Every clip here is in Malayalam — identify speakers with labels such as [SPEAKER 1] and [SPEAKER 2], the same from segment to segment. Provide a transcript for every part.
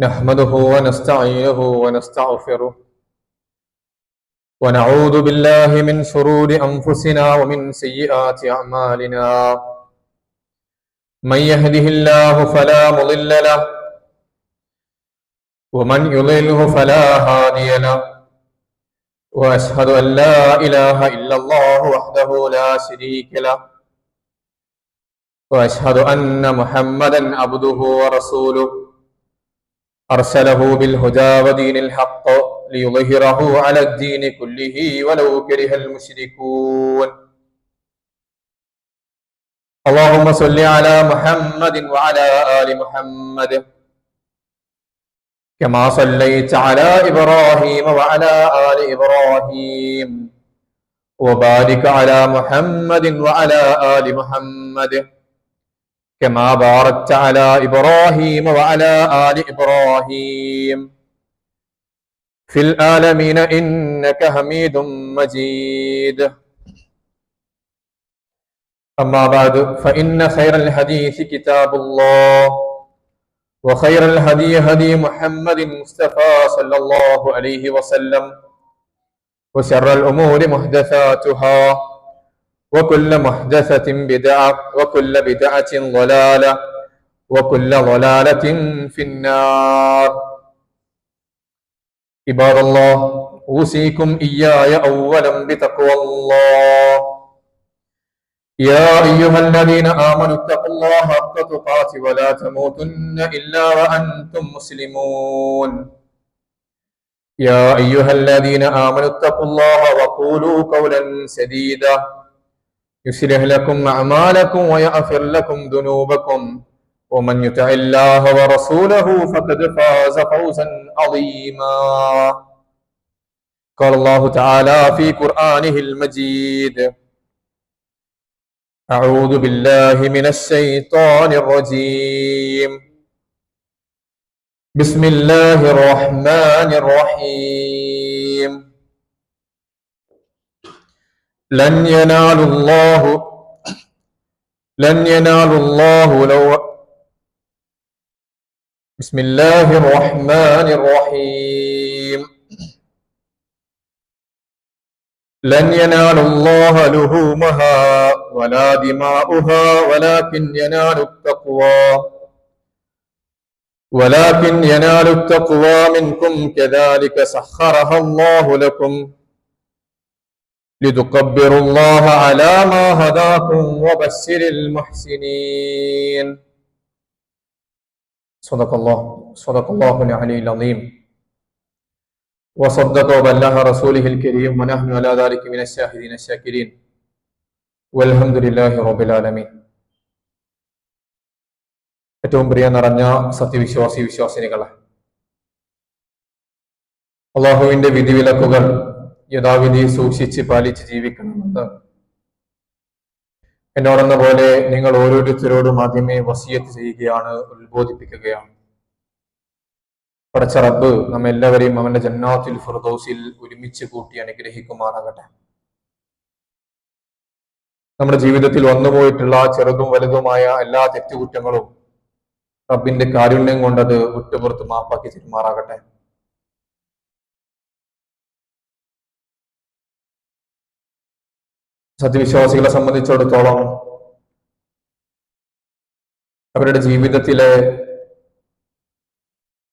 [SPEAKER 1] نحمده ونستعينه ونستغفره ونعوذ بالله من شرور أنفسنا ومن سيئات أعمالنا. من يهده الله فلا مضل له ومن يضلله فلا هادي له، وأشهد أن لا إله إلا الله وحده لا شريك له، وأشهد أن محمدا عبده ورسوله أرسله بالهدى ودين الحق ليظهره على الدين كله ولو كره المشركون. اللهم صل على محمد وعلى آل محمد كما صليت على إبراهيم وعلى آل إبراهيم، وبارك على محمد وعلى آل محمد كما باركت على إبراهيم وعلى آل إبراهيم في العالمين إنك حميد مجيد. أما بعد، فإن خير الحديث كتاب الله، وخير الهدي هدي محمد مصطفى صلى الله عليه وسلم، وشر الأمور محدثاتها، وكل محدثة بدعة، وكل بدعة ضلالة، وكل ضلالة في النار. عباد الله، أوصيكم إياي أولا بتقوى الله. يا أيها الذين آمنوا اتقوا الله حق تقاته ولا تموتن إلا وأنتم مسلمون. يا أيها الذين آمنوا اتقوا الله وقولوا قولا سديدا يصلح لكم أعمالكم ويغفر لكم ذنوبكم، ومن يطع الله ورسوله فقد فاز فوزا عظيما. قال الله تعالى في قرآنه المجيد: أعوذ بالله من الشيطان الرجيم، بسم الله الرحمن الرحيم. لن ينال الله لو بسم الله الرحمن الرحيم. لن ينال الله لحومها ولا دماؤها ولكن ينال التقوى منكم، كذلك سخرها الله لكم لتكبروا الله على ما هداكم وبشر المحسنين. صدق الله العلي العظيم، وصدق وبلغ رسوله الكريم، ونحن على ذلك من الشاهدين الشاكرين، والحمد لله رب العالمين. ഏറ്റവും പ്രിയ നിറഞ്ഞ വിശ്വാസിനികളെ, അള്ളാഹുവിന്റെ വിധിവിലക്കുകൾ യഥാവിധി സൂക്ഷിച്ച് പാലിച്ച് ജീവിക്കണമെന്ന് എന്നോടെന്ന പോലെ നിങ്ങൾ ഓരോരുത്തരോടും ആദ്യമേ വസിയത്ത് ചെയ്യുകയാണ്, ഉത്ബോധിപ്പിക്കുകയാണ്. പടച്ച റബ്ബ് നമ്മെല്ലാവരെയും അവന്റെ ജന്നാത്തുൽ ഫിർദൗസിൽ ഒരുമിച്ച് കൂട്ടി അനുഗ്രഹിക്കുമാറാകട്ടെ. നമ്മുടെ ജീവിതത്തിൽ വന്നുപോയിട്ടുള്ള ചെറുതും വലുതുമായ എല്ലാ തെറ്റുകുറ്റങ്ങളും റബ്ബിന്റെ കാരുണ്യം കൊണ്ടത് വിട്ടുപുറത്ത് മാപ്പാക്കി തരുമാറാകട്ടെ. സത്യവിശ്വാസികളെ സംബന്ധിച്ചിടത്തോളം അവരുടെ ജീവിതത്തിലെ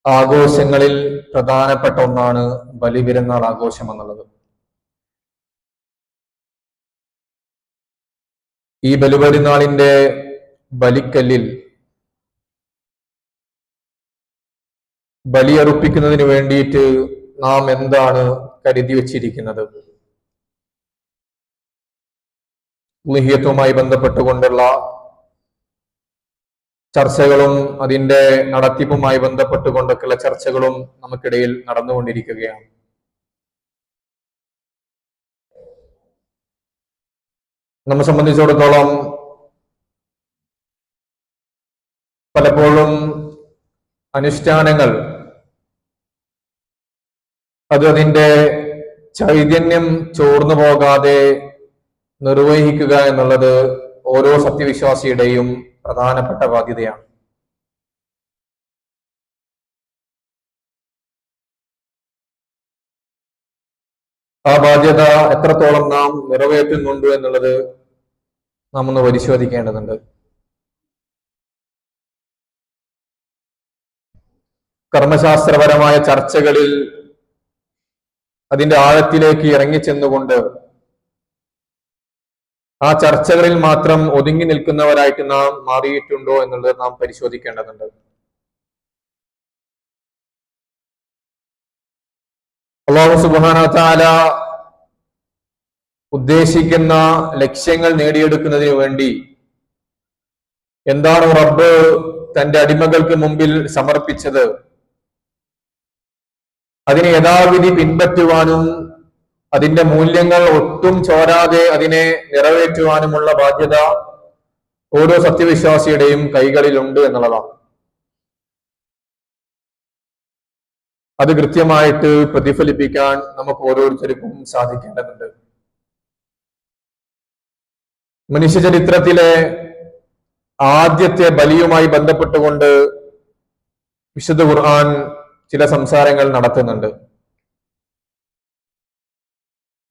[SPEAKER 1] ആഘോഷങ്ങളിൽ പ്രധാനപ്പെട്ട ഒന്നാണ് ബലിപെരുന്നാൾ ആഘോഷം എന്നുള്ളത്. ഈ ബലിപെരുന്നാളിന്റെ ബലിക്കല്ലിൽ ബലിയർപ്പിക്കുന്നതിന് വേണ്ടിയിട്ട് നാം എന്താണ് കരുതി വച്ചിരിക്കുന്നത്? ഉളുഹിയ്യത്തുമായി ബന്ധപ്പെട്ടുകൊണ്ടുള്ള ചർച്ചകളും അതിന്റെ നടത്തിപ്പുമായി ബന്ധപ്പെട്ടുകൊണ്ടൊക്കെയുള്ള ചർച്ചകളും നമുക്കിടയിൽ നടന്നുകൊണ്ടിരിക്കുകയാണ്. നമ്മെ സംബന്ധിച്ചിടത്തോളം പലപ്പോഴും അനുഷ്ഠാനങ്ങൾ അതിന്റെ ചൈതന്യം ചോർന്നു പോകാതെ നിർവഹിക്കുക എന്നുള്ളത് ഓരോ സത്യവിശ്വാസിയുടെയും പ്രധാനപ്പെട്ട ബാധ്യതയാണ്. ആ ബാധ്യത എത്രത്തോളം നാം നിറവേറ്റുന്നുണ്ട് എന്നുള്ളത് നാം ഒന്ന് പരിശോധിക്കേണ്ടതുണ്ട്. കർമ്മശാസ്ത്രപരമായ ചർച്ചകളിൽ അതിന്റെ ആഴത്തിലേക്ക് ഇറങ്ങിച്ചെന്നുകൊണ്ട് ആ ചർച്ചകളിൽ മാത്രം ഒതുങ്ങി നിൽക്കുന്നവരായിട്ട് നാം മാറിയിട്ടുണ്ടോ എന്നുള്ളത് നാം പരിശോധിക്കേണ്ടതുണ്ട്. അല്ലാഹു സുബ്ഹാനഹു വ തആല ഉദ്ദേശിക്കുന്ന ലക്ഷ്യങ്ങൾ നേടിയെടുക്കുന്നതിന് വേണ്ടി എന്താണ് റബ്ബ് തന്റെ അടിമകൾക്ക് മുമ്പിൽ സമർപ്പിച്ചത്, അതിനെ യഥാവിധി പിൻപറ്റുവാനും അതിന്റെ മൂല്യങ്ങൾ ഒട്ടും ചോരാതെ അതിനെ നിറവേറ്റുവാനുമുള്ള ബാധ്യത ഓരോ സത്യവിശ്വാസിയുടെയും കൈകളിലുണ്ട് എന്നുള്ളതാണ്. അത് കൃത്യമായിട്ട് പ്രതിഫലിപ്പിക്കാൻ നമുക്ക് ഓരോരുത്തർക്കും സാധിക്കേണ്ടതുണ്ട്. മനുഷ്യചരിത്രത്തിലെ ആദ്യത്തെ ബലിയുമായി ബന്ധപ്പെട്ടുകൊണ്ട് വിശുദ്ധ ഖുർആൻ ചില സംസാരങ്ങൾ നടത്തുന്നുണ്ട്.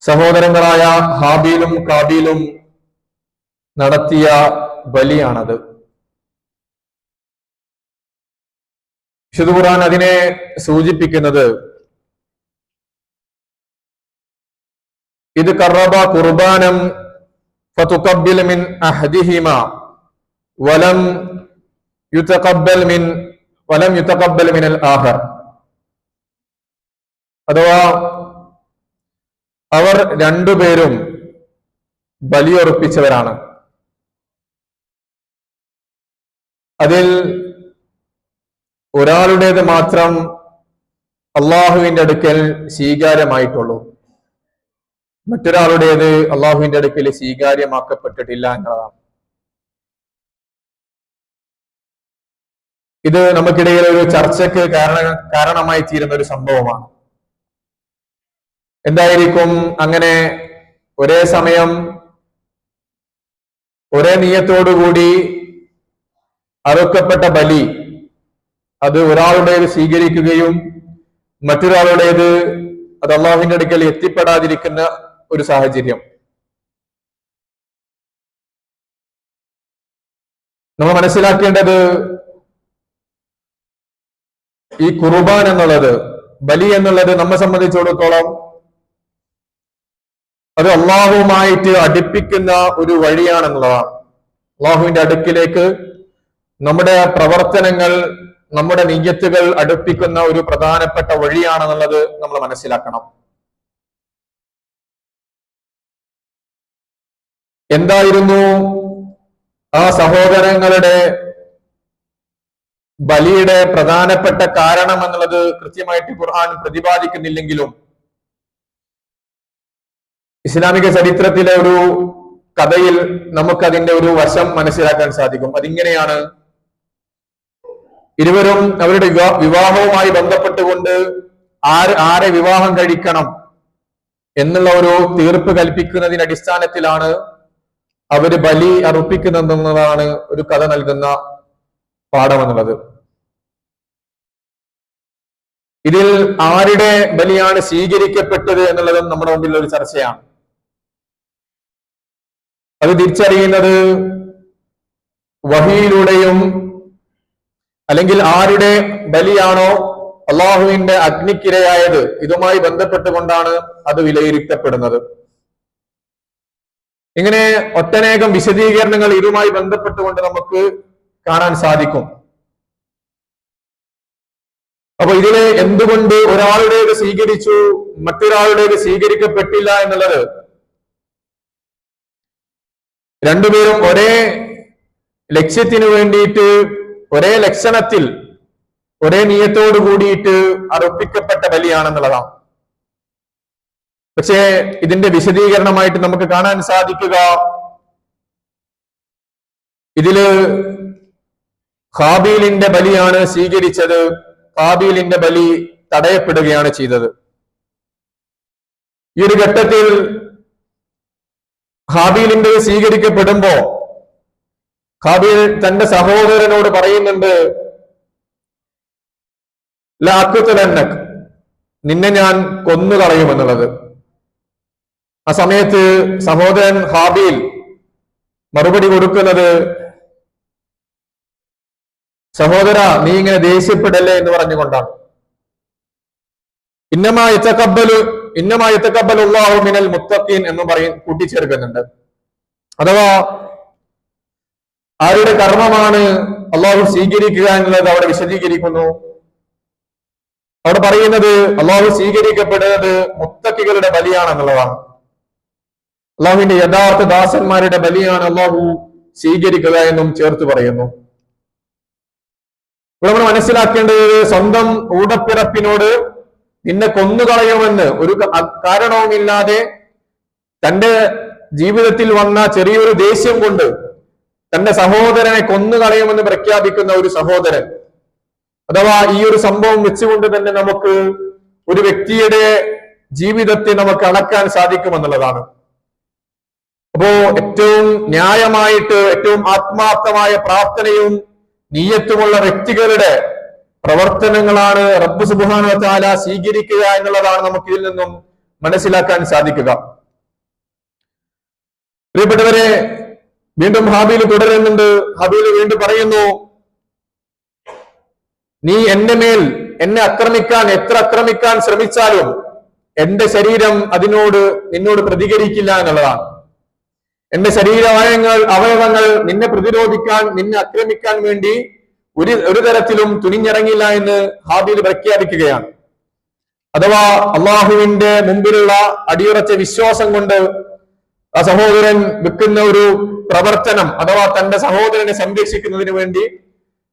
[SPEAKER 1] സഹോദരങ്ങളായ ഹാബീലും കാബീലും നടത്തിയ ബലിയാണത്. വിശുദ്ധ ഖുർആൻ അതിനെ സൂചിപ്പിക്കുന്നത് ഇത് ഖറബ ഖുർബാനം ഫതുഖബ്ബിൽ മിൻ അഹദിഹിമ വലം യുതഖബ്ബൽ മിനൽ ആഖർ. അഥവാ അവർ രണ്ടുപേരും ബലിയർപ്പിച്ചവരാണ്. അതിൽ ഒരാളുടേത് മാത്രം അള്ളാഹുവിന്റെ അടുക്കൽ സ്വീകാര്യമായിട്ടുള്ളൂ, മറ്റൊരാളുടേത് അള്ളാഹുവിന്റെ അടുക്കൽ സ്വീകാര്യമാക്കപ്പെട്ടിട്ടില്ല എന്നതാണ്. ഇത് നമുക്കിടയിൽ ഒരു ചർച്ചയ്ക്ക് കാരണമായി തീരുന്ന ഒരു സംഭവമാണ്. എന്തായിരിക്കും അങ്ങനെ ഒരേ സമയം ഒരേ നിയത്തോടുകൂടി അറുക്കപ്പെട്ട ബലി അത് ഒരാളുടേത് സ്വീകരിക്കുകയും മറ്റൊരാളുടേത് അത് അള്ളാഹുവിന്റെ അടുക്കൽ എത്തിപ്പെടാതിരിക്കുന്ന ഒരു സാഹചര്യം? നമ്മൾ മനസ്സിലാക്കേണ്ടത് ഈ ഖുർബാൻ എന്നുള്ളത്, ബലി എന്നുള്ളത് നമ്മെ സംബന്ധിച്ചിടത്തോളം അത് അള്ളാഹുവുമായിട്ട് അടുപ്പിക്കുന്ന ഒരു വഴിയാണെന്നുള്ളതാണ്. അള്ളാഹുവിന്റെ അടുക്കിലേക്ക് നമ്മുടെ പ്രവർത്തനങ്ങൾ, നമ്മുടെ നിയ്യത്തുകൾ അടുപ്പിക്കുന്ന ഒരു പ്രധാനപ്പെട്ട വഴിയാണെന്നുള്ളത് നമ്മൾ മനസ്സിലാക്കണം. എന്തായിരുന്നു ആ സഹോദരങ്ങളുടെ ബലിയുടെ പ്രധാനപ്പെട്ട കാരണം എന്നുള്ളത് കൃത്യമായിട്ട് ഖുർആൻ പ്രതിപാദിക്കുന്നില്ലെങ്കിലും ഇസ്ലാമിക ചരിത്രത്തിലെ ഒരു കഥയിൽ നമുക്കതിന്റെ ഒരു വശം മനസ്സിലാക്കാൻ സാധിക്കും. അതിങ്ങനെയാണ്: ഇരുവരും അവരുടെ വിവാഹവുമായി ബന്ധപ്പെട്ടുകൊണ്ട് ആരെ വിവാഹം കഴിക്കണം എന്നുള്ള ഒരു തീർപ്പ് കൽപ്പിക്കുന്നതിന്റെ അടിസ്ഥാനത്തിലാണ് അവര് ബലി അർപ്പിക്കുന്നതെന്നതാണ് ഒരു കഥ നൽകുന്ന പാഠമെന്നുള്ളത്. ഇതിൽ ആരുടെ ബലിയാണ് സ്വീകരിക്കപ്പെട്ടത് എന്നുള്ളതും നമ്മുടെ മുമ്പിൽ ഒരു ചർച്ചയാണ്. അത് തിരിച്ചറിയുന്നത് വഹിയിലൂടെയും അല്ലെങ്കിൽ ആരുടെ ബലിയാണോ അള്ളാഹുവിന്റെ അഗ്നിക്കിരയായത് ഇതുമായി ബന്ധപ്പെട്ടുകൊണ്ടാണ് അത് വിലയിരുത്തപ്പെടുന്നത്. ഇങ്ങനെ ഒട്ടനേകം വിശദീകരണങ്ങൾ ഇതുമായി ബന്ധപ്പെട്ടുകൊണ്ട് നമുക്ക് കാണാൻ സാധിക്കും. അപ്പൊ ഇതിലെ എന്തുകൊണ്ട് ഒരാളുടേത് സ്വീകരിച്ചു മറ്റൊരാളുടേത് സ്വീകരിക്കപ്പെട്ടില്ല എന്നുള്ളത്, രണ്ടുപേരും ഒരേ ലക്ഷ്യത്തിനു വേണ്ടിയിട്ട് ഒരേ ലക്ഷണത്തിൽ ഒരേ നിയത്തോടു കൂടിയിട്ട് അർപ്പിക്കപ്പെട്ട ബലിയാണെന്നുള്ളതാണ്. പക്ഷേ ഇതിന്റെ വിശദീകരണമായിട്ട് നമുക്ക് കാണാൻ സാധിക്കുക ഇതില് ഹാബീലിന്റെ ബലിയാണ് സ്വീകരിച്ചത്, ഹാബീലിന്റെ ബലി തടയപ്പെടുകയാണ് ചെയ്തത്. ഈ ഒരു ഘട്ടത്തിൽ ഹാബീലിന്റെ സ്വീകരിക്കപ്പെടുമ്പോ ഹാബീൽ തന്റെ സഹോദരനോട് പറയുന്നുണ്ട്, ലാഖുതലന്നക്, നിന്നെ ഞാൻ കൊന്നുകളയുമെന്നുള്ളത്. ആ സമയത്ത് സഹോദരൻ ഹാബീൽ മറുപടി കൊടുക്കുന്നത്, സഹോദര, നീ ഇങ്ങനെ ദേഷ്യപ്പെടല്ലേ എന്ന് പറഞ്ഞുകൊണ്ടാണ്. ഇന്നമാ യതഖബ്ബലു അല്ലാഹു മിനൽ മുത്തഖീൻ എന്ന് കൂട്ടിച്ചേർക്കുന്നുണ്ട്. അഥവാ ആരുടെ കർമ്മമാണ് അള്ളാഹു സ്വീകരിക്കുക എന്നുള്ളത് അവിടെ വിശദീകരിക്കുന്നു. അവിടെ പറയുന്നത് അള്ളാഹു സ്വീകരിക്കപ്പെടുന്നത് മുത്തഖികളുടെ ബലിയാണെന്നുള്ളതാണ്. അള്ളാഹുവിന്റെ യഥാർത്ഥ ദാസന്മാരുടെ ബലിയാണ് അള്ളാഹു സ്വീകരിക്കുക എന്നും ചേർത്ത് പറയുന്നു. ഇവിടെ നമ്മൾ മനസ്സിലാക്കേണ്ടത്, സ്വന്തം ഊടപ്പിറപ്പിനോട് നിന്നെ കൊന്നുകളയുമെന്ന് ഒരു കാരണവുമില്ലാതെ തന്റെ ജീവിതത്തിൽ വന്ന ചെറിയൊരു ദേഷ്യം കൊണ്ട് തന്റെ സഹോദരനെ കൊന്നുകളയുമെന്ന് പ്രഖ്യാപിക്കുന്ന ഒരു സഹോദരൻ, അഥവാ ഈ ഒരു സംഭവം വെച്ചുകൊണ്ട് തന്നെ നമുക്ക് ഒരു വ്യക്തിയുടെ ജീവിതത്തെ നമുക്ക് അളക്കാൻ സാധിക്കുമെന്നുള്ളതാണ്. അപ്പോ ഏറ്റവും ന്യായമായിട്ട് ഏറ്റവും ആത്മാർത്ഥമായ പ്രാർത്ഥനയും നീയത്തുമുള്ള വ്യക്തികളുടെ പ്രവർത്തനങ്ങളാണ് റബ്ബ് സുബ്ഹാനഹു വ തആല സ്വീകരിക്കുക എന്നുള്ളതാണ് നമുക്ക് ഇതിൽ നിന്നും മനസ്സിലാക്കാൻ സാധിക്കുക. പ്രിയപ്പെട്ടവരെ, വീണ്ടും ഹാബീൽ തുടരുന്നുണ്ട്. ഹാബീൽ വീണ്ടും പറയുന്നു, നീ എന്നെ എത്ര ആക്രമിക്കാൻ ശ്രമിച്ചാലും എന്റെ ശരീരം നിന്നോട് പ്രതികരിക്കില്ല എന്നുള്ളതാണ്. എന്റെ അവയവങ്ങൾ നിന്നെ പ്രതിരോധിക്കാൻ, നിന്നെ ആക്രമിക്കാൻ വേണ്ടി ഒരു തരത്തിലും തുനിഞ്ഞിറങ്ങില്ല എന്ന് ഹാബീൽ പ്രഖ്യാപിക്കുകയാണ്. അഥവാ അള്ളാഹുവിന്റെ മുമ്പിലുള്ള അടിയുറച്ച വിശ്വാസം കൊണ്ട് ആ സഹോദരൻ വെക്കുന്ന ഒരു പ്രവർത്തനം, അഥവാ തന്റെ സഹോദരനെ സംരക്ഷിക്കുന്നതിന് വേണ്ടി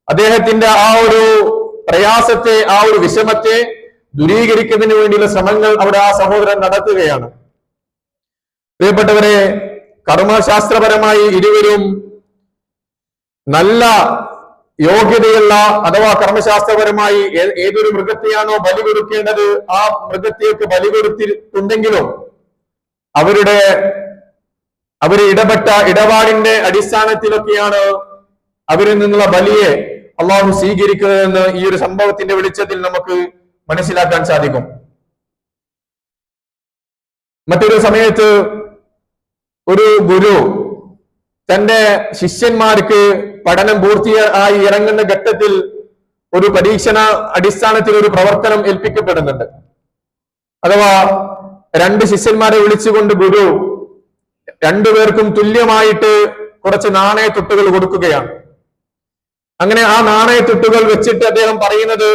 [SPEAKER 1] അദ്ദേഹത്തിന്റെ ആ ഒരു പ്രയാസത്തെ, ആ ഒരു വിഷമത്തെ ദൂരീകരിക്കുന്നതിന് വേണ്ടിയുള്ള ശ്രമങ്ങൾ അവിടെ ആ സഹോദരൻ നടത്തുകയാണ്. പ്രിയപ്പെട്ടവരെ, കർമ്മശാസ്ത്രപരമായി ഇരുവരും നല്ല യോഗ്യതയുള്ള, അഥവാ കർമ്മശാസ്ത്രപരമായി ഏതൊരു മൃഗത്തെയാണോ ബലി കൊടുക്കേണ്ടത് ആ മൃഗത്തേക്ക് ബലി കൊടുത്തിട്ടുണ്ടെങ്കിലും അവര് ഇടപെട്ട ഇടപാടിന്റെ അടിസ്ഥാനത്തിലൊക്കെയാണ് അവരിൽ നിന്നുള്ള ബലിയെ അള്ളാഹു സ്വീകരിക്കുന്നതെന്ന് ഈ ഒരു സംഭവത്തിന്റെ വെളിച്ചത്തിൽ നമുക്ക് മനസ്സിലാക്കാൻ സാധിക്കും. മറ്റൊരു സമയത്ത് ഒരു ഗുരു തന്റെ ശിഷ്യന്മാർക്ക് പഠനം പൂർത്തിയായി ഇറങ്ങുന്ന ഘട്ടത്തിൽ ഒരു പരീക്ഷണ അടിസ്ഥാനത്തിൽ ഒരു പ്രവർത്തനം ഏൽപ്പിക്കപ്പെടുന്നുണ്ട്. അഥവാ 2 ശിഷ്യന്മാരെ വിളിച്ചുകൊണ്ട് ഗുരു രണ്ടുപേർക്കും തുല്യമായിട്ട് കുറച്ച് നാണയത്തുട്ടുകൾ കൊടുക്കുകയാണ്. അങ്ങനെ ആ നാണയത്തുട്ടുകൾ വെച്ചിട്ട് അദ്ദേഹം പറയുന്നത്,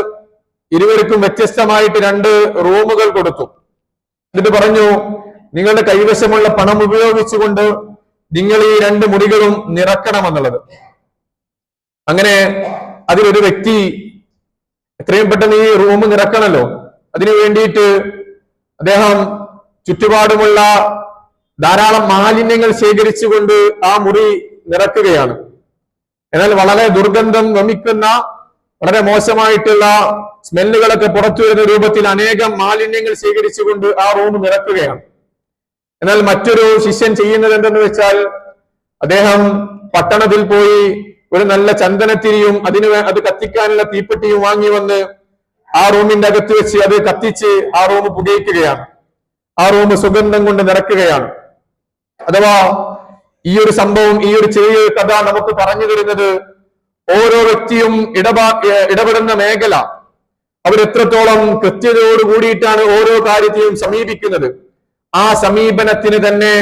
[SPEAKER 1] ഇരുവർക്കും വ്യത്യസ്തമായിട്ട് 2 റൂമുകൾ കൊടുത്തു. എന്നിട്ട് പറഞ്ഞു, നിങ്ങളുടെ കൈവശമുള്ള പണം ഉപയോഗിച്ചുകൊണ്ട് നിങ്ങൾ ഈ 2 മുറികളും നിറക്കണമെന്നുള്ളത്. അങ്ങനെ അതിലൊരു വ്യക്തി എത്രയും പെട്ടെന്ന് ഈ റൂം നിറക്കണമല്ലോ, അതിനു വേണ്ടിയിട്ട് അദ്ദേഹം ചുറ്റുപാടുമുള്ള ധാരാളം മാലിന്യങ്ങൾ ശേഖരിച്ചുകൊണ്ട് ആ മുറി നിറക്കുകയാണ്. എന്നാൽ വളരെ ദുർഗന്ധം വമിക്കുന്ന, വളരെ മോശമായിട്ടുള്ള സ്മെല്ലുകളൊക്കെ പുറത്തു വരുന്ന രൂപത്തിൽ അനേകം മാലിന്യങ്ങൾ ശേഖരിച്ചുകൊണ്ട് ആ റൂം നിറക്കുകയാണ്. എന്നാൽ മറ്റൊരു ശിഷ്യൻ ചെയ്യുന്നത് എന്തെന്ന് വെച്ചാൽ, അദ്ദേഹം പട്ടണത്തിൽ പോയി ഒരു നല്ല ചന്ദനത്തിരിയും അത് കത്തിക്കാനുള്ള തീപ്പെട്ടിയും വാങ്ങി വന്ന് ആ റൂമിന്റെ അകത്ത് വെച്ച് അത് കത്തിച്ച് ആ റൂം പുകയിക്കുകയാണ്. ആ റൂം സുഗന്ധം കൊണ്ട് നിറക്കുകയാണ്. അഥവാ ഈ ഒരു സംഭവം, ഈ ഒരു ചെറിയ കഥ നമുക്ക് പറഞ്ഞു തരുന്നത്, ഓരോ വ്യക്തിയും ഇടപെടുന്ന മേഖല അവരെത്രത്തോളം കൃത്യതയോട് കൂടിയിട്ടാണ് ഓരോ കാര്യത്തെയും സമീപിക്കുന്നത്, ആ സമീപനത്തിന് തന്നെ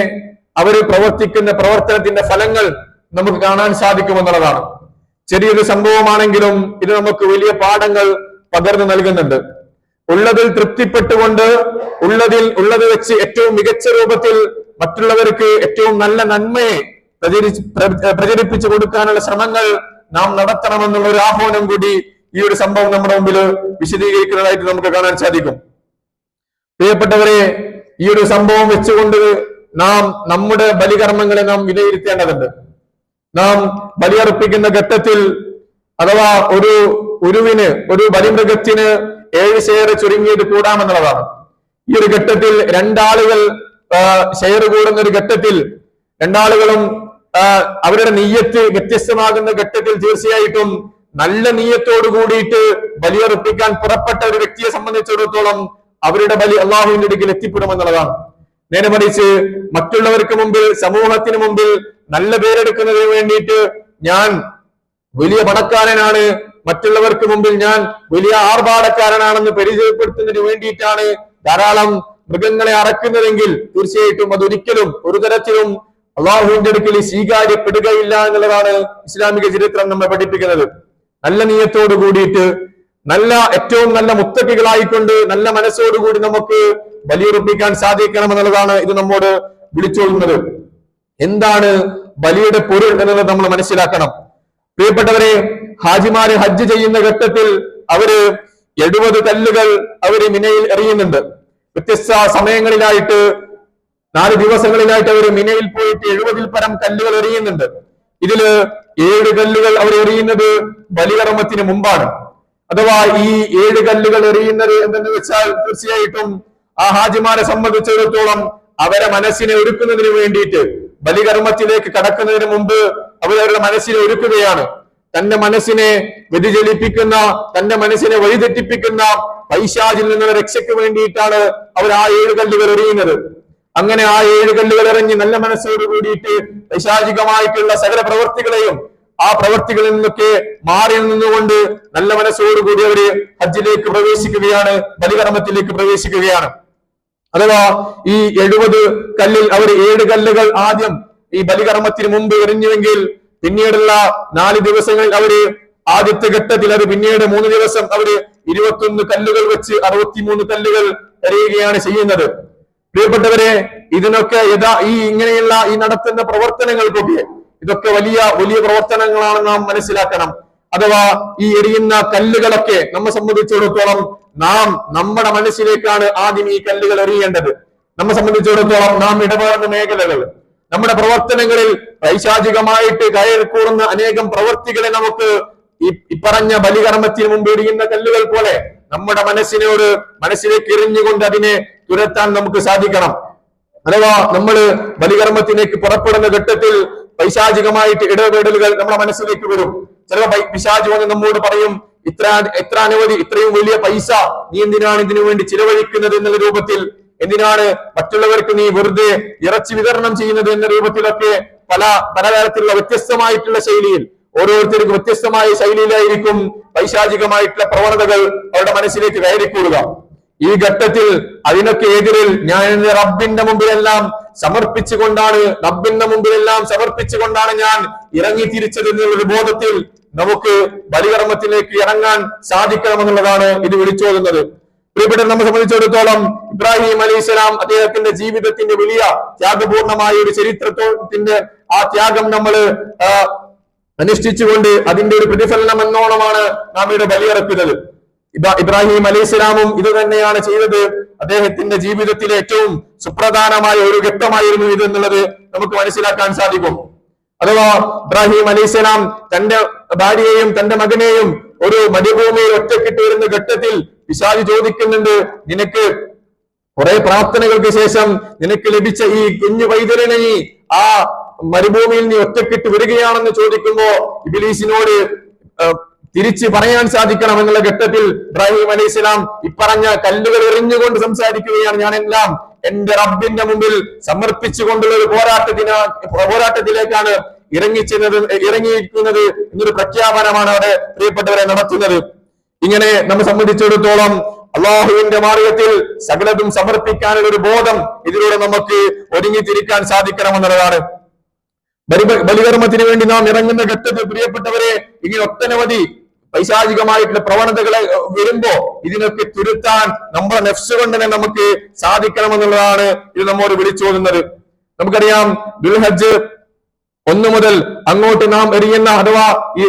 [SPEAKER 1] അവർ പ്രവർത്തിക്കുന്ന പ്രവർത്തനത്തിന്റെ ഫലങ്ങൾ നമുക്ക് കാണാൻ സാധിക്കുമെന്നുള്ളതാണ്. ചെറിയൊരു സംഭവമാണെങ്കിലും ഇത് നമുക്ക് വലിയ പാഠങ്ങൾ പകർന്നു നൽകുന്നുണ്ട്. ഉള്ളതിൽ തൃപ്തിപ്പെട്ടുകൊണ്ട് ഉള്ളത് വെച്ച് ഏറ്റവും മികച്ച രൂപത്തിൽ മറ്റുള്ളവർക്ക് ഏറ്റവും നല്ല നന്മയെ പ്രചരിപ്പിച്ചു കൊടുക്കാനുള്ള ശ്രമങ്ങൾ നാം നടത്തണമെന്നുള്ള ഒരു ആഹ്വാനം കൂടി ഈ ഒരു സംഭവം നമ്മുടെ മുമ്പിൽ വിശദീകരിക്കുന്നതായിട്ട് നമുക്ക് കാണാൻ സാധിക്കും. പ്രിയപ്പെട്ടവരെ, ഈ ഒരു സംഭവം വെച്ചുകൊണ്ട് നാം നമ്മുടെ ബലികർമ്മങ്ങളെ നാം വിലയിരുത്തേണ്ടതുണ്ട്. നാം ബലിയർപ്പിക്കുന്ന ഘട്ടത്തിൽ, അഥവാ ഒരു ബലിമൃഗത്തിന് 7 ഷെയർ ചുരുങ്ങിയത് കൂടാമെന്നുള്ളതാണ്. ഈ ഒരു ഘട്ടത്തിൽ 2 ആളുകൾ ഷെയർ കൂടുന്ന ഒരു ഘട്ടത്തിൽ 2 ആളുകളും അവരുടെ നീയത്ത് വ്യത്യസ്തമാകുന്ന ഘട്ടത്തിൽ തീർച്ചയായിട്ടും നല്ല നീയത്തോട് കൂടിയിട്ട് ബലിയർപ്പിക്കാൻ പുറപ്പെട്ട ഒരു വ്യക്തിയെ സംബന്ധിച്ചിടത്തോളം അവരുടെ ബലി അള്ളാഹുവിന്റെ അടുക്കൽ എത്തിപ്പെടുമെന്നുള്ളതാണ്. നേരെ മറിച്ച് മറ്റുള്ളവർക്ക് മുമ്പിൽ, സമൂഹത്തിന് മുമ്പിൽ നല്ല പേരെടുക്കുന്നതിന് വേണ്ടിയിട്ട് ഞാൻ വലിയ പണക്കാരനാണ്, മറ്റുള്ളവർക്ക് മുമ്പിൽ ഞാൻ വലിയ ആർഭാടക്കാരനാണെന്ന് പരിചയപ്പെടുത്തുന്നതിന് വേണ്ടിയിട്ടാണ് ധാരാളം മൃഗങ്ങളെ അറക്കുന്നതെങ്കിൽ തീർച്ചയായിട്ടും അതൊരിക്കലും ഒരു തരത്തിലും അള്ളാഹുവിന്റെ അടുക്കൽ സ്വീകാര്യപ്പെടുകയില്ല എന്നുള്ളതാണ് ഇസ്ലാമിക ചരിത്രം നമ്മെ പഠിപ്പിക്കുന്നത്. നല്ല നീയത്തോട് കൂടിയിട്ട്, നല്ല ഏറ്റവും നല്ല മുത്തക്കികളായിക്കൊണ്ട് നല്ല മനസ്സോടുകൂടി നമുക്ക് ബലിയുറപ്പിക്കാൻ സാധിക്കണം എന്നുള്ളതാണ് ഇത് നമ്മോട് വിളിച്ചോളുന്നത്. എന്താണ് ബലിയുടെ പൊരുൾ എന്നുള്ളത് നമ്മൾ മനസ്സിലാക്കണം. പ്രിയപ്പെട്ടവരെ, ഹാജിമാര് ഹജ്ജ് ചെയ്യുന്ന ഘട്ടത്തിൽ അവര് 70 കല്ലുകൾ അവര് മിനയിൽ എറിയുന്നുണ്ട്. വ്യത്യസ്ത സമയങ്ങളിലായിട്ട് 4 ദിവസങ്ങളിലായിട്ട് അവർ മിനയിൽ പോയിട്ട് 70-ൽ പരം കല്ലുകൾ എറിയുന്നുണ്ട്. ഇതില് 7 കല്ലുകൾ അവർ എറിയുന്നത് ബലികർമ്മത്തിന് മുമ്പാണ്. അഥവാ ഈ 7 കല്ലുകൾ എറിയുന്നത് എന്തെന്ന് വെച്ചാൽ തീർച്ചയായിട്ടും ആ ഹാജിമാരെ സംബന്ധിച്ചിടത്തോളം അവരെ മനസ്സിനെ ഒരുക്കുന്നതിന് വേണ്ടിയിട്ട്, ബലികർമ്മത്തിലേക്ക് കടക്കുന്നതിന് മുമ്പ് അവരവരുടെ മനസ്സിനെ ഒരുക്കുകയാണ്. തന്റെ മനസ്സിനെ വ്യതിചലിപ്പിക്കുന്ന, തന്റെ മനസ്സിനെ വഴിതെറ്റിപ്പിക്കുന്ന പൈശാചിൽ നിന്നുള്ള രക്ഷയ്ക്ക് വേണ്ടിയിട്ടാണ് അവർ ആ 7 കല്ലുകൾ എറിയുന്നത്. അങ്ങനെ ആ 7 കല്ലുകൾ എറിഞ്ഞ് നല്ല മനസ്സോട് കൂടിയിട്ട് പൈശാചികമായിട്ടുള്ള സകല പ്രവൃത്തികളെയും, ആ പ്രവൃത്തികളിൽ നിന്നൊക്കെ മാറി നിന്നുകൊണ്ട് നല്ല മനസ്സോടുകൂടി അവര് ഹജ്ജിലേക്ക് പ്രവേശിക്കുകയാണ്, ബലികർമ്മത്തിലേക്ക് പ്രവേശിക്കുകയാണ്. അഥവാ ഈ 70 കല്ലിൽ അവർ 7 കല്ലുകൾ ആദ്യം ഈ ബലികർമ്മത്തിന് മുമ്പ് എറിഞ്ഞുവെങ്കിൽ പിന്നീടുള്ള 4 ദിവസങ്ങളിൽ അവര് ആദ്യത്തെ ഘട്ടത്തിൽ, അത് പിന്നീട് 3 ദിവസം അവര് 21 കല്ലുകൾ വെച്ച് 63 കല്ലുകൾ എറിയുകയാണ് ചെയ്യുന്നത്. പ്രിയപ്പെട്ടവരെ, ഇതിനൊക്കെ ഇങ്ങനെയുള്ള ഈ നടത്തുന്ന പ്രവർത്തനങ്ങൾക്കൊക്കെ ഇതൊക്കെ വലിയ വലിയ പ്രവർത്തനങ്ങളാണ് നാം മനസ്സിലാക്കണം. അഥവാ ഈ എറിയുന്ന കല്ലുകളൊക്കെ നമ്മെ സംബന്ധിച്ചിടത്തോളം നമ്മുടെ മനസ്സിലേക്കാണ് ആദ്യം ഈ കല്ലുകൾ എറിയേണ്ടത്. നമ്മെ സംബന്ധിച്ചിടത്തോളം നാം ഇടപെടുന്ന മേഖലകൾ, നമ്മുടെ പ്രവർത്തനങ്ങളിൽ പൈശാചികമായിട്ട് കയറിക്കൂടുന്ന അനേകം പ്രവൃത്തികളെ നമുക്ക് ഈ പറഞ്ഞ ബലികർമ്മത്തിന് മുമ്പ് എറിയുന്ന കല്ലുകൾ പോലെ നമ്മുടെ മനസ്സിലേക്ക് എറിഞ്ഞുകൊണ്ട് അതിനെ തുരത്താൻ നമുക്ക് സാധിക്കണം. അഥവാ നമ്മൾ ബലികർമ്മത്തിലേക്ക് പുറപ്പെടുന്ന ഘട്ടത്തിൽ പൈശാചികമായിട്ട് ഇടപെടലുകൾ നമ്മുടെ മനസ്സിലേക്ക് വരും. ചില പിശാച് വന്ന് നമ്മോട് പറയും, ഇത്ര അനവധി, ഇത്രയും വലിയ പൈസ നീ എന്തിനാണ് ഇതിനു വേണ്ടി ചിലവഴിക്കുന്നത് എന്നുള്ള രൂപത്തിൽ, എന്തിനാണ് മറ്റുള്ളവർക്ക് നീ വെറുതെ ഇറച്ചി വിതരണം ചെയ്യുന്നത് എന്ന രൂപത്തിലൊക്കെ പലതരത്തിലുള്ള വ്യത്യസ്തമായിട്ടുള്ള ശൈലിയിൽ, ഓരോരുത്തർക്കും വ്യത്യസ്തമായ ശൈലിയിലായിരിക്കും പൈശാചികമായിട്ടുള്ള പ്രവണതകൾ അവരുടെ മനസ്സിലേക്ക് കയറിക്കൂടുക. ഈ ഘട്ടത്തിൽ അതിനൊക്കെ എതിരിൽ ഞാൻ എന്റെ റബ്ബിന്റെ മുമ്പിലെല്ലാം സമർപ്പിച്ചുകൊണ്ടാണ് ഞാൻ ഇറങ്ങി തിരിച്ചത് എന്നുള്ള ബോധത്തിൽ നമുക്ക് ബലികർമ്മത്തിലേക്ക് ഇറങ്ങാൻ സാധിക്കണമെന്നുള്ളതാണ് ഇത് വിളിച്ചോതുന്നത്. പ്രിയപ്പെട്ട നമ്മെ സംബന്ധിച്ചിടത്തോളം ഇബ്രാഹിം അലൈഹിസ്സലാം അദ്ദേഹത്തിന്റെ ജീവിതത്തിന്റെ വലിയ ത്യാഗപൂർണമായ ഒരു ചരിത്രത്തിന്റെ ആ ത്യാഗം നമ്മൾ അനുഷ്ഠിച്ചുകൊണ്ട് അതിന്റെ ഒരു പ്രതിഫലനം എന്നോണമാണ് നാം ഇവിടെ ബലിയിറക്കുന്നത്. ഇബ്രാഹിം അലൈഹിസ്സലാമും ഇത് തന്നെയാണ് ചെയ്തത്. അദ്ദേഹത്തിന്റെ ജീവിതത്തിലെ ഏറ്റവും സുപ്രധാനമായ ഒരു ഘട്ടമായിരുന്നു ഇത് എന്നുള്ളത് നമുക്ക് മനസ്സിലാക്കാൻ സാധിക്കും. അഥവാ ഇബ്രാഹിം അലൈഹിസ്സലാം തന്റെ ഭാര്യയെയും തന്റെ മകനെയും ഒരു മരുഭൂമിയിൽ ഒറ്റക്കിട്ട് വരുന്ന ഘട്ടത്തിൽ പിശാച് ചോദിക്കുന്നുണ്ട്, നിനക്ക് കുറെ പ്രാർത്ഥനകൾക്ക് ശേഷം നിനക്ക് ലഭിച്ച ഈ കുഞ്ഞു പൈതലിനെ ആ മരുഭൂമിയിൽ നീ ഒറ്റക്കിട്ട് വരികയാണെന്ന് ചോദിക്കുമ്പോ ഇബ്ലീസിനോട് തിരിച്ച് പറയാൻ സാധിക്കണം എന്നുള്ള ഘട്ടത്തിൽ ഇബ്രാഹിം അലൈഹിസ്സലാം ഇപ്പറഞ്ഞ കല്ലുകൾ എറിഞ്ഞുകൊണ്ട് സംസാരിക്കുകയാണ്, ഞാനെല്ലാം എന്റെ റബ്ബിന്റെ മുമ്പിൽ സമർപ്പിച്ചുകൊണ്ടുള്ള ഒരു പോരാട്ടത്തിലേക്കാണ് ഇറങ്ങിയിരിക്കുന്നത് എന്നൊരു പ്രഖ്യാപനമാണ് അവിടെ പ്രിയപ്പെട്ടവരെ നടത്തുന്നത്. ഇങ്ങനെ നമ്മെ സംബന്ധിച്ചിടത്തോളം അള്ളാഹുവിന്റെ മാർഗത്തിൽ സകലതും സമർപ്പിക്കാനുള്ള ഒരു ബോധം ഇതിലൂടെ നമുക്ക് ഒരുങ്ങിത്തിരിക്കാൻ സാധിക്കണമെന്നുള്ളതാണ്. ബലികർമ്മത്തിന് വേണ്ടി നാം ഇറങ്ങുന്ന ഘട്ടത്തിൽ പ്രിയപ്പെട്ടവരെ ഇങ്ങനെ ഒട്ടനവധി പൈശാചികമായിട്ടുള്ള പ്രവണതകളെ വരുമ്പോ ഇതിനൊക്കെ തുരുത്താൻ നമ്മുടെ നെഫ്സ് കൊണ്ട് തന്നെ നമുക്ക് സാധിക്കണമെന്നുള്ളതാണ് ഇത് നമ്മോട് വിളിച്ചോതുന്നത്. നമുക്കറിയാം, ദുൽഹജ്ജ് 1 മുതൽ അങ്ങോട്ട് നാം എറിയുന്ന, അഥവാ ഈ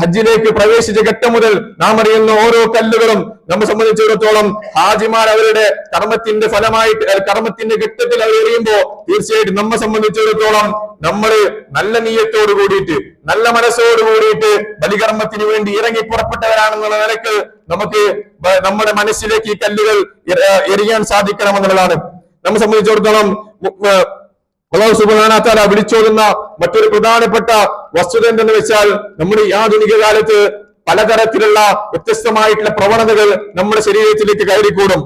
[SPEAKER 1] ഹജ്ജിലേക്ക് പ്രവേശിച്ച ഘട്ടം മുതൽ നാം അറിയുന്ന ഓരോ കല്ലുകളും നമ്മെ സംബന്ധിച്ചിടത്തോളം ഹാജിമാർ അവരുടെ കർമ്മത്തിന്റെ ഫലമായിട്ട് കർമ്മത്തിന്റെ ഘട്ടത്തിൽ അവർ എറിയുമ്പോ തീർച്ചയായിട്ടും നമ്മെ സംബന്ധിച്ചിടത്തോളം നമ്മൾ നല്ല നീയത്തോട് കൂടിയിട്ട് നല്ല മനസ്സോട് കൂടിയിട്ട് ബലികർമ്മത്തിന് വേണ്ടി ഇറങ്ങി പുറപ്പെട്ടവരാണെന്നുള്ള നിലക്ക് നമുക്ക് നമ്മുടെ മനസ്സിലേക്ക് ഈ കല്ലുകൾ എറിയാൻ സാധിക്കണമെന്നുള്ളതാണ്. നമ്മെ സംബന്ധിച്ചിടത്തോളം അല്ലാഹു സുബ്ഹാനഹു വ തആല വിളിച്ചോതുന്ന മറ്റൊരു പ്രധാനപ്പെട്ട വസ്തുത എന്തെന്ന് വെച്ചാൽ, നമ്മുടെ ഈ ആധുനിക കാലത്ത് പലതരത്തിലുള്ള വ്യത്യസ്തമായിട്ടുള്ള പ്രവണതകൾ നമ്മുടെ ശരീരത്തിലേക്ക് കയറിക്കൂടും.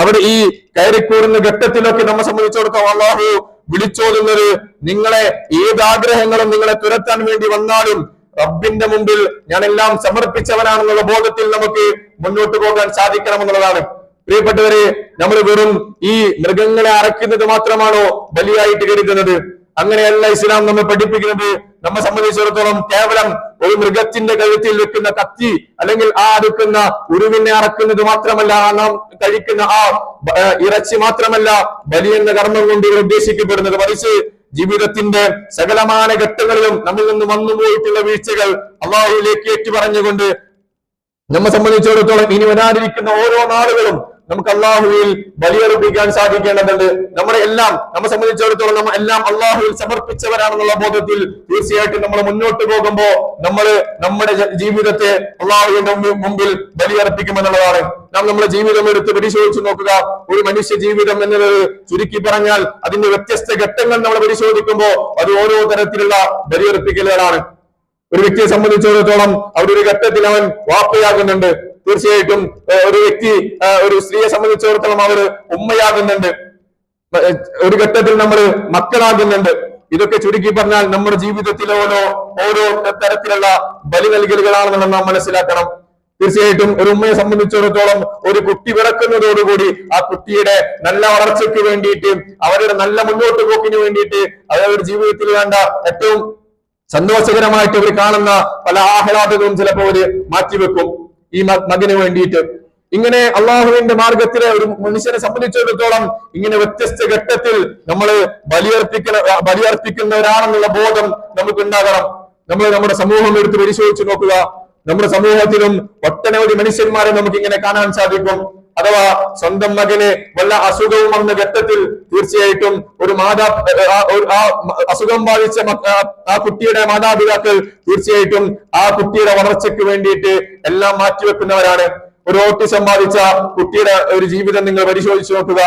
[SPEAKER 1] അവിടെ ഈ കയറിക്കൂടുന്ന ഘട്ടത്തിലൊക്കെ നമ്മെ സംബന്ധിച്ചിടത്തോളം അള്ളാഹു വിളിച്ചോതുന്നത്, നിങ്ങളെ ഏതാഗ്രഹങ്ങളും നിങ്ങളെ തുരത്താൻ വേണ്ടി വന്നാലും റബ്ബിന്റെ മുമ്പിൽ ഞാൻ എല്ലാം സമർപ്പിച്ചവനാണെന്നുള്ള ബോധത്തിൽ നമുക്ക് മുന്നോട്ട് പോകാൻ സാധിക്കണമെന്നുള്ളതാണ്. പ്രിയപ്പെട്ടവരെ, നമ്മൾ വെറും ഈ മൃഗങ്ങളെ അറക്കുന്നത് മാത്രമാണോ ബലിയായിട്ട് കരുതുന്നത്? അങ്ങനെയല്ല ഇസ്ലാം നമ്മെ പഠിപ്പിക്കുന്നത്. നമ്മെ സംബന്ധിച്ചിടത്തോളം കേവലം ഒരു മൃഗത്തിന്റെ കഴുത്തിൽ വെക്കുന്ന കത്തി അല്ലെങ്കിൽ ആ അടുക്കുന്ന ഉരുവിനെ അറക്കുന്നത് മാത്രമല്ല, നാം കഴിക്കുന്ന ആ ഇറച്ചി മാത്രമല്ല ബലി എന്ന കർമ്മം കൊണ്ട് ഉദ്ദേശിക്കപ്പെടുന്നത്. മറിച്ച് ജീവിതത്തിന്റെ സകലമാന ഘട്ടങ്ങളിലും നമ്മിൽ നിന്ന് വന്നുപോയിട്ടുള്ള വീഴ്ചകൾ അള്ളാഹുവിലേക്ക് ഏറ്റു പറഞ്ഞുകൊണ്ട് നമ്മെ സംബന്ധിച്ചിടത്തോളം ഇനി വരാനിരിക്കുന്ന ഓരോ നാളുകളും നമുക്ക് അള്ളാഹുവിൽ ബലിയർപ്പിക്കാൻ സാധിക്കേണ്ടതുണ്ട്. നമ്മെ സംബന്ധിച്ചിടത്തോളം നമ്മൾ എല്ലാം അള്ളാഹുവിൽ സമർപ്പിച്ചവരാണെന്നുള്ള ബോധത്തിൽ തീർച്ചയായിട്ടും നമ്മൾ മുന്നോട്ട് പോകുമ്പോൾ നമ്മുടെ ജീവിതത്തെ അള്ളാഹുവിന്റെ മുമ്പിൽ ബലിയർപ്പിക്കുമെന്നുള്ളതാണ്. നാം നമ്മുടെ ജീവിതം എടുത്ത് പരിശോധിച്ച് നോക്കുക. ഒരു മനുഷ്യ ജീവിതം എന്നത് ചുരുക്കി പറഞ്ഞാൽ അതിന്റെ വ്യത്യസ്ത ഘട്ടങ്ങൾ നമ്മൾ പരിശോധിക്കുമ്പോൾ അത് ഓരോ തരത്തിലുള്ള ബലിയർപ്പിക്കലുകളാണ്. ഒരു വ്യക്തിയെ സംബന്ധിച്ചിടത്തോളം ഒരു ഘട്ടത്തിൽ അവൻ വാപ്പയാകുന്നുണ്ട്. തീർച്ചയായിട്ടും ഒരു സ്ത്രീയെ സംബന്ധിച്ചിടത്തോളം അവർ ഉമ്മയാകുന്നുണ്ട്. ഒരു ഘട്ടത്തിൽ നമ്മൾ മക്കളാകുന്നുണ്ട്. ഇതൊക്കെ ചുരുക്കി പറഞ്ഞാൽ നമ്മുടെ ജീവിതത്തിലെ ഓരോ തരത്തിലുള്ള ബലി നൽകലുകളാണെന്ന് നാം മനസ്സിലാക്കണം. തീർച്ചയായിട്ടും ഒരു ഉമ്മയെ സംബന്ധിച്ചിടത്തോളം ഒരു കുട്ടി പിറക്കുന്നതോടുകൂടി ആ കുട്ടിയുടെ നല്ല വളർച്ചയ്ക്ക് വേണ്ടിയിട്ട്, അവരുടെ നല്ല മുന്നോട്ട് പോക്കിന് വേണ്ടിയിട്ട്, അവരുടെ ജീവിതത്തിൽ വേണ്ട ഏറ്റവും സന്തോഷകരമായിട്ട് അവർ കാണുന്ന പല ആഹ്ലാദങ്ങളും ചിലപ്പോൾ അവര് മാറ്റിവെക്കും ഈ മകന് വേണ്ടിയിട്ട്. ഇങ്ങനെ അള്ളാഹുവിന്റെ മാർഗത്തിലെ ഒരു മനുഷ്യനെ സംബന്ധിച്ചിടത്തോളം ഇങ്ങനെ വ്യത്യസ്ത ഘട്ടത്തിൽ നമ്മൾ ബലിയർപ്പിക്കുന്നവരാണെന്നുള്ള ബോധം നമുക്ക് ഉണ്ടാകണം. നമ്മുടെ സമൂഹം എടുത്ത് പരിശോധിച്ച് നോക്കുക. നമ്മുടെ സമൂഹത്തിലും ഒട്ടനവധി മനുഷ്യന്മാരെ നമുക്ക് ഇങ്ങനെ കാണാൻ സാധിക്കും. അഥവാ സ്വന്തം മകന് വല്ല അസുഖവും വന്ന ഘട്ടത്തിൽ തീർച്ചയായിട്ടും അസുഖം ബാധിച്ച ആ കുട്ടിയുടെ മാതാപിതാക്കൾ തീർച്ചയായിട്ടും ആ കുട്ടിയുടെ വളർച്ചയ്ക്ക് വേണ്ടിയിട്ട് എല്ലാം മാറ്റിവെക്കുന്നവരാണ്. ഒരു ഓട്ടിസം ബാധിച്ച കുട്ടിയുടെ ഒരു ജീവിതം നിങ്ങൾ പരിശോധിച്ച് നോക്കുക.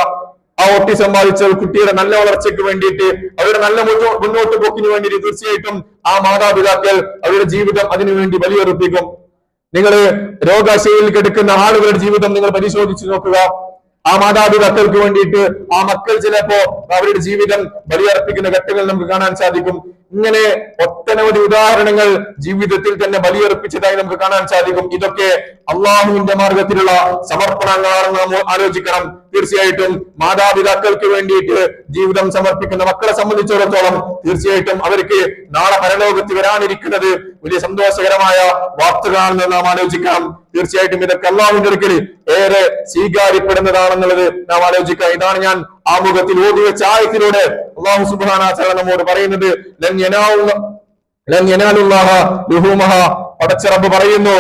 [SPEAKER 1] ആ ഓട്ടിസം ബാധിച്ച കുട്ടിയുടെ നല്ല വളർച്ചയ്ക്ക് വേണ്ടിയിട്ട്, അവരുടെ നല്ല മുന്നോട്ട് പോക്കിന് വേണ്ടിയിട്ട് തീർച്ചയായിട്ടും ആ മാതാപിതാക്കൾ അവരുടെ ജീവിതം അതിനുവേണ്ടി ബലിയർപ്പിക്കും. നിങ്ങൾ രോഗാശയിൽ കിടക്കുന്ന ആളുകളുടെ ജീവിതം നിങ്ങൾ പരിശോധിച്ച് നോക്കുക. ആ മാതാപിതാക്കൾക്ക് വേണ്ടിയിട്ട് ആ മക്കൾ ചിലപ്പോ അവരുടെ ജീവിതം ബലിയർപ്പിക്കുന്ന ഘട്ടങ്ങൾ നമുക്ക് കാണാൻ സാധിക്കും. ഇങ്ങനെ ഒട്ടനവധി ഉദാഹരണങ്ങൾ ജീവിതത്തിൽ തന്നെ ബലിയർപ്പിച്ചതായി നമുക്ക് കാണാൻ സാധിക്കും. ഇതൊക്കെ അള്ളാഹുവിന്റെ മാർഗത്തിലുള്ള സമർപ്പണങ്ങളാണെന്ന് നാം ആലോചിക്കണം. തീർച്ചയായിട്ടും മാതാപിതാക്കൾക്ക് വേണ്ടിയിട്ട് ജീവിതം സമർപ്പിക്കുന്ന മക്കളെ സംബന്ധിച്ചിടത്തോളം തീർച്ചയായിട്ടും അവർക്ക് നാളെ പരലോകത്ത് വരാനിരിക്കുന്നത് വലിയ സന്തോഷകരമായ വാർത്തകളാണെന്ന് നാം ആലോചിക്കണം. തീർച്ചയായിട്ടും ഇതൊക്കെ അള്ളാഹുവിന്റെ അടുക്കൽ ഏറെ സ്വീകാര്യപ്പെടുന്നതാണെന്നുള്ളത് നാം ആലോചിക്കാം. ഇതാണ് ഞാൻ ആമുഖത്തിൽ ഓതി വെച്ച ആയത്തിലൂടെ അള്ളാഹു സുബ്ഹാനഹു വ തആല നമ്മോട് പറയുന്നത്. പടച്ച റബ്ബ് പറയുന്നു,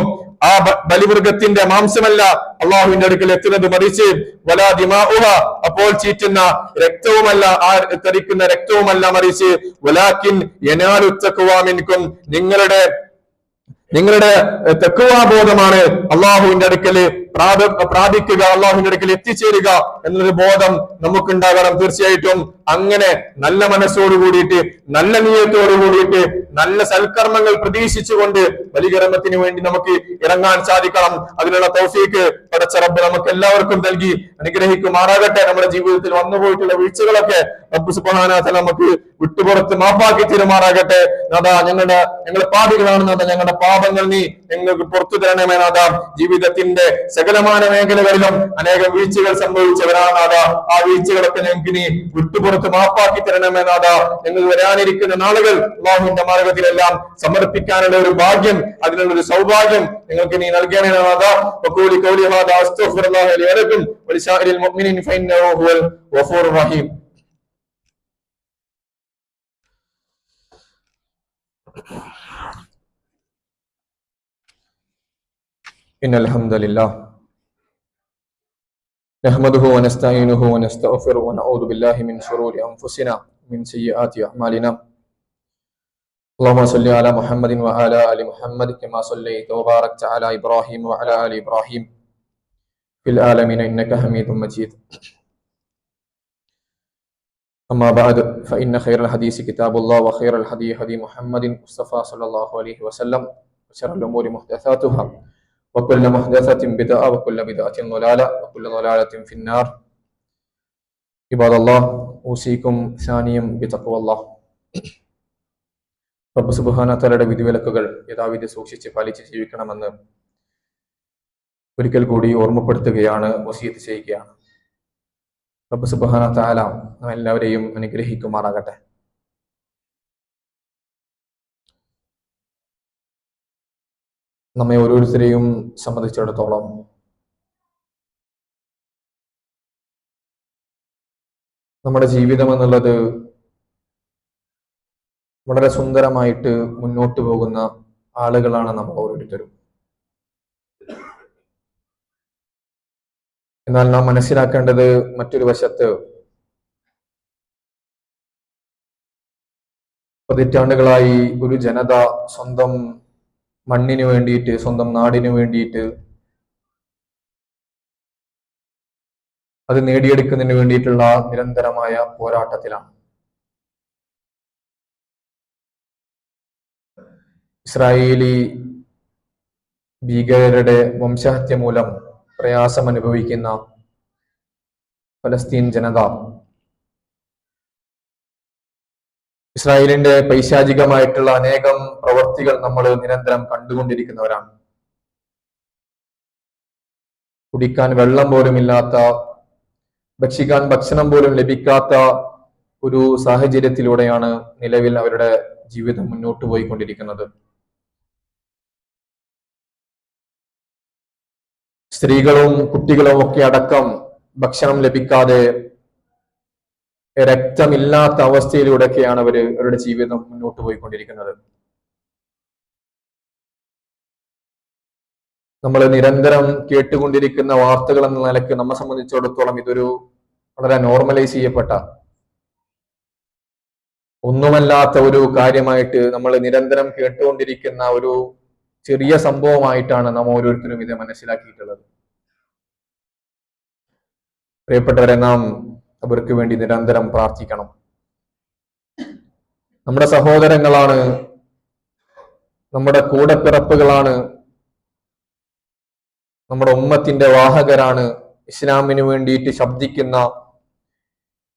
[SPEAKER 1] ആ ബലിമൃഗത്തിന്റെ മാംസമല്ല അള്ളാഹുവിന്റെ അടുക്കൽ എത്തുന്നത്, മറിച്ച് വലാ ദിമാഉഹ, അപ്പോൾ ചീറ്റുന്ന രക്തവുമല്ല, ആ തെറിക്കുന്ന രക്തവുമല്ല, മറിച്ച് വലാകിൻ യനാലു തഖ്വാ മിൻകും, നിങ്ങളുടെ തഖ്വാബോധമാണ് അള്ളാഹുവിന്റെ അടുക്കല് പ്രാപിക്കുക, അള്ളാഹുവിന്റെ അടുക്കൽ എത്തിച്ചേരുക എന്നൊരു ബോധം നമുക്കുണ്ടാകണം. തീർച്ചയായിട്ടും അങ്ങനെ നല്ല മനസ്സോട് കൂടിയിട്ട്, നല്ല നിയത്തോടു കൂടിയിട്ട്, നല്ല സൽക്കർമ്മങ്ങൾ പ്രതീക്ഷിച്ചുകൊണ്ട് ബലികർമ്മത്തിന് വേണ്ടി നമുക്ക് ഇറങ്ങാൻ സാധിക്കണം. അതിനുള്ള തൗഫീക്ക് പടച്ച റബ്ബ് നമുക്ക് എല്ലാവർക്കും നൽകി അനുഗ്രഹിക്കുമാറാകട്ടെ. നമ്മുടെ ജീവിതത്തിൽ വന്നുപോയിട്ടുള്ള വീഴ്ചകളൊക്കെ റബ്ബ് സുബ്ഹാനഹു വ തആല നമുക്ക് വിട്ടുപുറത്ത് മാപ്പാക്കി തീരുമാറാകട്ടെ. നാഥാ, ഞങ്ങളുടെ പാപികളാണ് നാഥാ, ഞങ്ങളുടെ പാപങ്ങൾ നീ ഞങ്ങൾക്ക് പുറത്തു തരണമേ നാഥാ. ജീവിതത്തിന്റെ സകലമാന മേഖലകളിലും അനേകം വീഴ്ചകൾ സംഭവിച്ചവരാണ് നാഥാ. ആ വീഴ്ചകളൊക്കെ ഞങ്ങൾക്ക് നീ വിട്ടുപുറത്ത് മാപ്പാക്കി തരണമേ നാഥാ. ഞങ്ങൾ വരാനിരിക്കുന്ന നാളുകൾ അല്ലാഹുവിന്റെ മാർഗത്തിലെല്ലാം സമർപ്പിക്കാനുള്ള ഒരു ഭാഗ്യം, അതിനുള്ള ഒരു സൗഭാഗ്യം നിങ്ങൾക്ക് നീ നൽകണമേ നാഥാ. വഖൂലി ഖൗലി ഹാദാ അസ്തഗ്ഫിറുല്ലാഹ ലി വലക്കും വലിസാഇരിൽ മുഅ്മിനീന ഫഇന്നഹു ഹുവൽ ഗഫൂറുർ റഹീം. ഇന്നൽ ഹംദലില്ലാഹ് നഹ്മദുഹു വനസ്തഈനുഹു വനസ്തഗ്ഫിറുഹു വനഊദു ബില്ലാഹി മിൻ ശുറൂരി അൻഫുസിനാ മിൻ സയ്യിആതി അഅ്മാലിനാ. اللهم صل على محمد وعلى آل محمد كما صليت وباركت على إبراهيم وعلى آل إبراهيم في العالمين إنك حميد مجيد. أما بعد فإن خير الحديث كتاب الله وخير الهدي هدي محمد مصطفى صلى الله عليه وسلم وشر الأمور محدثاتها وكل محدثة بدعة وكل بدعة ضلالة وكل ضلالة في النار. عباد الله أوصيكم ثانيا بتقوى الله. റബ്ബ് സുബ്ഹാനഹു തആലയുടെ വിധിവിലക്കുകൾ യഥാവിധി സൂക്ഷിച്ച് പാലിച്ച് ജീവിക്കണമെന്ന് ഒരിക്കൽ കൂടി ഓർമ്മപ്പെടുത്തുകയാണ്, വസിയത്ത് ചെയ്യുകയാണ്. റബ്ബ് സുബ്ഹാനഹു തആല എല്ലാവരെയും അനുഗ്രഹിക്കുമാറാകട്ടെ. നമ്മെ ഓരോരുത്തരെയും സംബന്ധിച്ചിടത്തോളം നമ്മുടെ ജീവിതം എന്നുള്ളത് വളരെ സുന്ദരമായിട്ട് മുന്നോട്ട് പോകുന്ന ആളുകളാണ് നമ്മൾ ഓരോരുത്തരും. എന്നാൽ നാം മനസ്സിലാക്കേണ്ടത് മറ്റൊരു വശത്ത് പതിറ്റാണ്ടുകളായി ഒരു ജനത സ്വന്തം മണ്ണിന് വേണ്ടിയിട്ട്, സ്വന്തം നാടിന് വേണ്ടിയിട്ട്, അത് നേടിയെടുക്കുന്നതിന് വേണ്ടിയിട്ടുള്ള നിരന്തരമായ പോരാട്ടത്തിലാണ്. ഇസ്രായേലി ഭീകരരുടെ വംശഹത്യ മൂലം പ്രയാസം അനുഭവിക്കുന്ന ഫലസ്തീൻ ജനത ഇസ്രായേലിന്റെ പൈശാചികമായിട്ടുള്ള അനേകം പ്രവർത്തികൾ നമ്മൾ നിരന്തരം കണ്ടുകൊണ്ടിരിക്കുന്നവരാണ്. കുടിക്കാൻ വെള്ളം പോലും ഇല്ലാത്ത, ഭക്ഷിക്കാൻ ഭക്ഷണം പോലും ലഭിക്കാത്ത ഒരു സാഹചര്യത്തിലൂടെയാണ് നിലവിൽ അവരുടെ ജീവിതം മുന്നോട്ട് പോയിക്കൊണ്ടിരിക്കുന്നത്. സ്ത്രീകളും കുട്ടികളും ഒക്കെ അടക്കം ഭക്ഷണം ലഭിക്കാതെ രക്തമില്ലാത്ത അവസ്ഥയിലൂടെയൊക്കെയാണ് അവരുടെ ജീവിതം മുന്നോട്ട് പോയിക്കൊണ്ടിരിക്കുന്നത്. നമ്മൾ നിരന്തരം കേട്ടുകൊണ്ടിരിക്കുന്ന വാർത്തകൾ എന്ന നിലയ്ക്ക് നമ്മെ സംബന്ധിച്ചിടത്തോളം ഇതൊരു വളരെ നോർമലൈസ് ചെയ്യപ്പെട്ട, ഒന്നുമല്ലാത്ത ഒരു കാര്യമായിട്ട് നമ്മൾ നിരന്തരം കേട്ടുകൊണ്ടിരിക്കുന്ന ഒരു ചെറിയ സംഭവമായിട്ടാണ് നാം ഓരോരുത്തരും ഇത് മനസ്സിലാക്കിയിട്ടുള്ളത്. പ്രിയപ്പെട്ടവരെ, നാം അവർക്ക് വേണ്ടി നിരന്തരം പ്രാർത്ഥിക്കണം. നമ്മുടെ സഹോദരങ്ങളാണ്, നമ്മുടെ കൂടപ്പിറപ്പുകളാണ്, നമ്മുടെ ഉമ്മത്തിന്റെ വാഹകരാണ്. ഇസ്ലാമിന് വേണ്ടിയിട്ട് ശബ്ദിക്കുന്ന,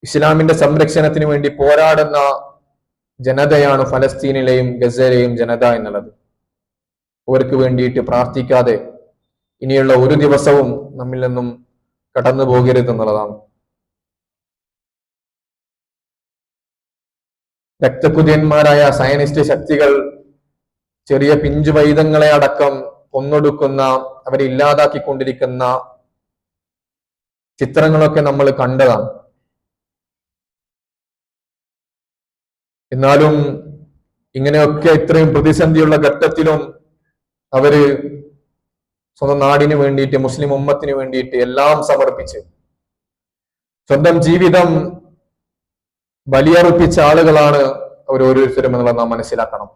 [SPEAKER 1] ഇസ്ലാമിന്റെ സംരക്ഷണത്തിന് വേണ്ടി പോരാടുന്ന ജനതയാണ് ഫലസ്തീനിലെയും ഗസയിലെയും ജനത എന്നുള്ളത്. അവർക്ക് വേണ്ടിയിട്ട് പ്രാർത്ഥിക്കാതെ ഇനിയുള്ള ഒരു ദിവസവും നമ്മിൽ നിന്നും കടന്നു പോകരുത് എന്നുള്ളതാണ്. രക്തകുതിയന്മാരായ സയനിസ്റ്റ് ശക്തികൾ ചെറിയ പിഞ്ചു പൈതങ്ങളെ അടക്കം കൊന്നൊടുക്കുന്ന, അവരെ ഇല്ലാതാക്കിക്കൊണ്ടിരിക്കുന്ന ചിത്രങ്ങളൊക്കെ നമ്മൾ കണ്ടതാണ്. എന്നാലും ഇങ്ങനെയൊക്കെ ഇത്രയും പ്രതിസന്ധിയുള്ള ഘട്ടത്തിലും അവര് സ്വന്തം നാടിന് വേണ്ടിയിട്ട്, മുസ്ലിം ഉമ്മത്തിന് വേണ്ടിയിട്ട് എല്ലാം സമർപ്പിച്ച് സ്വന്തം ജീവിതം ബലിയർപ്പിച്ച ആളുകളാണ് അവർ ഓരോരുത്തരും എന്നുള്ളത് നാം മനസ്സിലാക്കണം.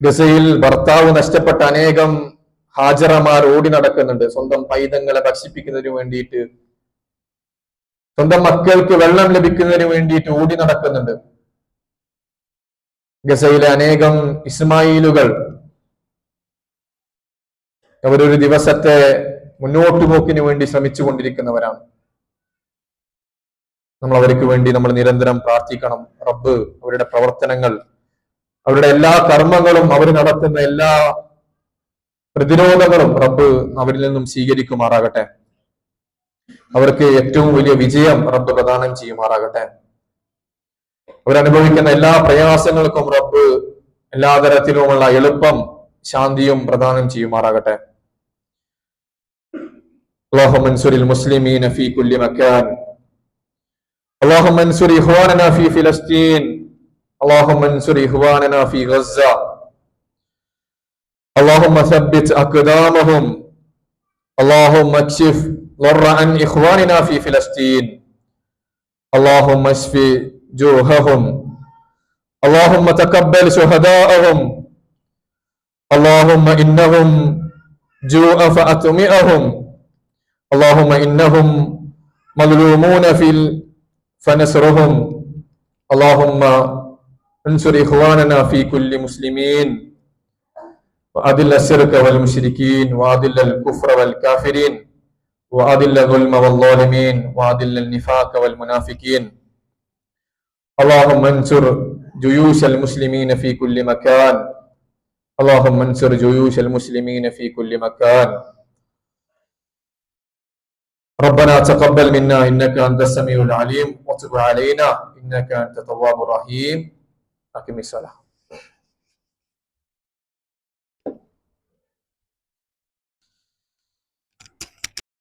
[SPEAKER 1] ഗസയിൽ ഭർത്താവ് നഷ്ടപ്പെട്ട അനേകം ഹാജറമാർ ഓടി നടക്കുന്നുണ്ട്. സ്വന്തം പൈതങ്ങളെ ഭക്ഷിപ്പിക്കുന്നതിന് വേണ്ടിയിട്ട്, സ്വന്തം മക്കൾക്ക് വെള്ളം ലഭിക്കുന്നതിന് വേണ്ടിയിട്ട് ഓടി നടക്കുന്നുണ്ട്. ഗസയിലെ അനേകം ഇസ്മായിലുകൾ അവരൊരു ദിവസത്തെ മുന്നോട്ടു പോക്കിന് വേണ്ടി ശ്രമിച്ചു കൊണ്ടിരിക്കുന്നവരാണ്. നമ്മൾ അവർക്ക് വേണ്ടി നമ്മൾ നിരന്തരം പ്രാർത്ഥിക്കണം. റബ്ബ് അവരുടെ പ്രവർത്തനങ്ങൾ, അവരുടെ എല്ലാ കർമ്മങ്ങളും, അവർ നടത്തുന്ന എല്ലാ പ്രതിരോധങ്ങളും റബ്ബ് അവരിൽ നിന്നും സ്വീകരിക്കുമാറാകട്ടെ. അവർക്ക് ഏറ്റവും വലിയ വിജയം റബ്ബ് പ്രദാനം ചെയ്യുമാറാകട്ടെ. അവരനുഭവിക്കുന്ന എല്ലാ പ്രയാസങ്ങൾക്കും റബ്ബ് എല്ലാ തരത്തിലുമുള്ള എളുപ്പം, ശാന്തിയും പ്രദാനം ചെയ്യുമാറാകട്ടെ. اللهم انصر المسلمين في كل مكان. اللهم انصر إخواننا في فلسطين. اللهم انصر إخواننا في غزة. اللهم ثبت أقدامهم. اللهم اكشف ضر عن إخواننا في فلسطين. اللهم اشف جوعهم. اللهم تقبل شهداءهم. اللهم إنهم جوع فأطعمهم. اللهم إنهم مظلومون فنصرهم. اللهم انصر إخواننا في كل مسلمين. وأذل الشرك والمشركين وأذل الكفر والكافرين وأذل الظلم والظالمين وأذل النفاق والمنافقين. اللهم انصر جيوش المسلمين في كل مكان. اللهم انصر جيوش المسلمين في كل مكان. ربنا تقبل منا إنك أنت السميع العليم وتب علينا إنك أنت التواب الرحيم. أقم الصلاة.